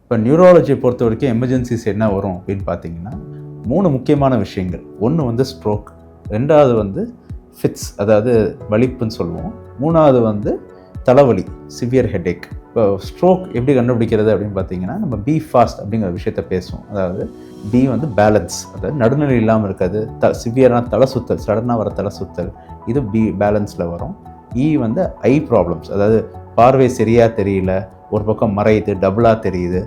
இப்போ நியூராலஜியை பொறுத்த வரைக்கும் எமர்ஜென்சிஸ் என்ன வரும் அப்படின்னு பார்த்தீங்கன்னா 3 முக்கியமான விஷயங்கள். ஒன்று வந்து ஸ்ட்ரோக், 2வது வந்து ஃபிட்ஸ் அதாவது வலிப்புன்னு சொல்லுவோம், 3வது வந்து தலைவலி சிவியர் ஹெட்டேக். இப்போ ஸ்ட்ரோக் எப்படி கண்டுபிடிக்கிறது அப்படின்னு பார்த்தீங்கன்னா நம்ம பி ஃபாஸ்ட் அப்படிங்கிற விஷயத்த பேசுவோம். அதாவது பி வந்து பேலன்ஸ், அதாவது நடுநிலை இல்லாமல் இருக்காது. சிவியரான தலை சுத்தல், சடனாக வர தலை சுத்தல், இது பி பேலன்ஸில் வரும். இ வந்து ஐ ப்ராப்ளம்ஸ், அதாவது பார்வை சரியாக தெரியல, ஒரு பக்கம் மறையுது, டபுளாக தெரியுது,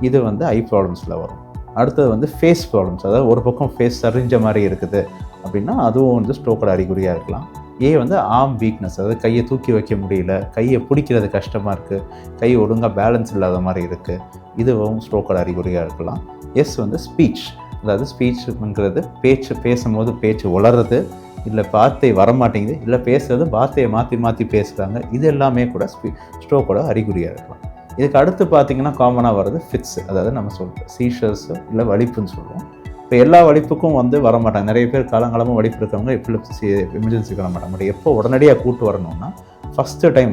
இது வந்து ஐ ப்ராப்ளம்ஸில் வரும். அடுத்தது வந்து ஃபேஸ் ப்ராப்ளம்ஸ், அதாவது ஒரு பக்கம் ஃபேஸ் சரிஞ்ச மாதிரி இருக்குது அப்படின்னா அதுவும் வந்து ஸ்ட்ரோக்கோட அறிகுறியாக இருக்கலாம். ஏ வந்து ஆர்ம் வீக்னஸ், அதாவது கையை தூக்கி வைக்க முடியல, கையை பிடிக்கிறது கஷ்டமாக இருக்குது, கை ஒழுங்காக பேலன்ஸ் இல்லாத மாதிரி இருக்குது, இதுவும் ஸ்ட்ரோக்கோட அறிகுறியாக இருக்கலாம். எஸ் வந்து ஸ்பீச், அதாவது ஸ்பீச்சுங்கிறது பேசும்போது பேச்சு உளறது, இல்லை வார்த்தை வரமாட்டேங்குது, இல்லை பேசுகிறது வார்த்தையை மாற்றி மாற்றி பேசுகிறாங்க, இது எல்லாமே கூட ஸ்ட்ரோக்கோட அறிகுறியாக இருக்கலாம். இதுக்கு அடுத்து பார்த்திங்கன்னா காமனாக வர்றது ஃபிட்ஸ், அதாவது நம்ம சொல்கிறோம் சீஷர்ஸு இல்லை வலிப்புன்னு சொல்லுவோம். இப்போ எல்லா வலிப்புக்கும் வந்து வரமாட்டாங்க. நிறைய பேர் காலங்காலமாக வலிப்பு இருக்கவங்க எபிலெப்சி எமர்ஜென்சிக்கு வர மாட்டாங்க. பட் எப்போ உடனடியாக கூட்டு வரணும்னா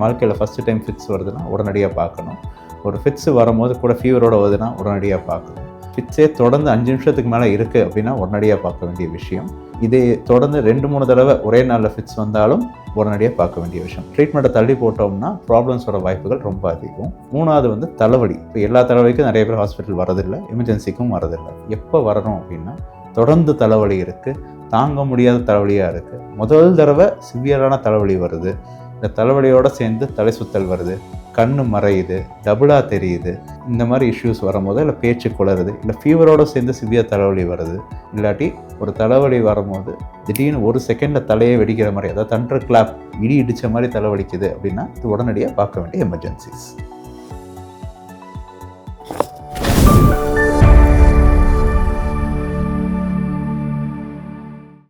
வாழ்க்கையில் ஃபஸ்ட்டு டைம் ஃபிட்ஸ் வருதுன்னா உடனடியாக பார்க்கணும். ஒரு ஃபிட்ஸ் வரும்போது கூட ஃபீவரோட வருதுன்னா உடனடியாக பார்க்கணும். ஃபிட்ஸே தொடர்ந்து 5 நிமிஷத்துக்கு மேலே இருக்குது அப்படின்னா உடனடியாக பார்க்க வேண்டிய விஷயம். இதே தொடர்ந்து 2-3 தடவை ஒரே நாளில் ஃபிட்ஸ் வந்தாலும் உடனடியாக பார்க்க வேண்டிய விஷயம். ட்ரீட்மெண்ட்டை தள்ளி போட்டோம்னா ப்ராப்ளம்ஸோட வாய்ப்புகள் ரொம்ப அதிகம். 3வது வந்து தலைவலி. இப்போ எல்லா தலைவலிக்கும் நிறைய பேர் ஹாஸ்பிட்டல் வரதில்லை, எமர்ஜென்சிக்கும் வரதில்லை. எப்போ வரணும் அப்படின்னா தொடர்ந்து தலைவலி இருக்குது, தாங்க முடியாத தலைவலியாக இருக்குது, முதல் தடவை சிவியரான தலைவலி வருது, இந்த தலைவலியோடு சேர்ந்து தலை சுத்தல் வருது, கண்ணு மறையுது, டபுளாக தெரியுது, இந்த மாதிரி இஷ்யூஸ் வரும்போது இல்லை பேச்சு குளருது, இல்லை ஃபீவரோடு சேர்ந்து சிவியர் தலைவலி வருது, இல்லாட்டி ஒரு தலைவலி வரும்போது திடீர்னு 1 செகண்டில் தலையே வெடிக்கிற மாதிரி, அதாவது தண்டர் கிளாப், இடி இடித்த மாதிரி தலைவலிக்குது அப்படின்னா இது உடனடியாக பார்க்க வேண்டிய எமர்ஜென்சிஸ்.